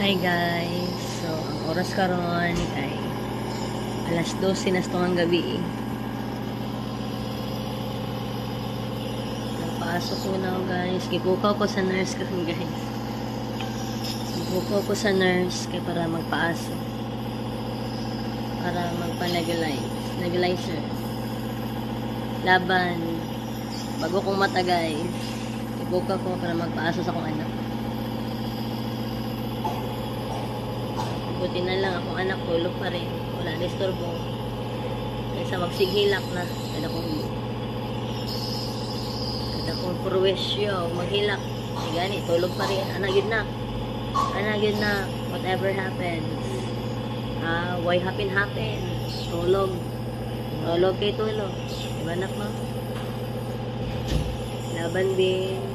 Hi guys, so ang oras karon ay alas 12 na ang gabi. Nagpasok ko na ako guys, gipukaw ko sa nurse karon guys. Gipukaw ko sa nurse kay para magpaasok. Para magpa-nebulizer. Laban bago kong mata guys. Gipukaw ko para magpaasok sa akong anak. Buti na lang akong anak tulog pa rin. Wala disturbo. Kaysa magsighilak na. Kada kong purwesyo, maghilak. Gani, tulog pa rin. Anak yun na. Whatever happens. Why happen. Tulog. Tulog kay tulog. Diba anak mo? Laban din.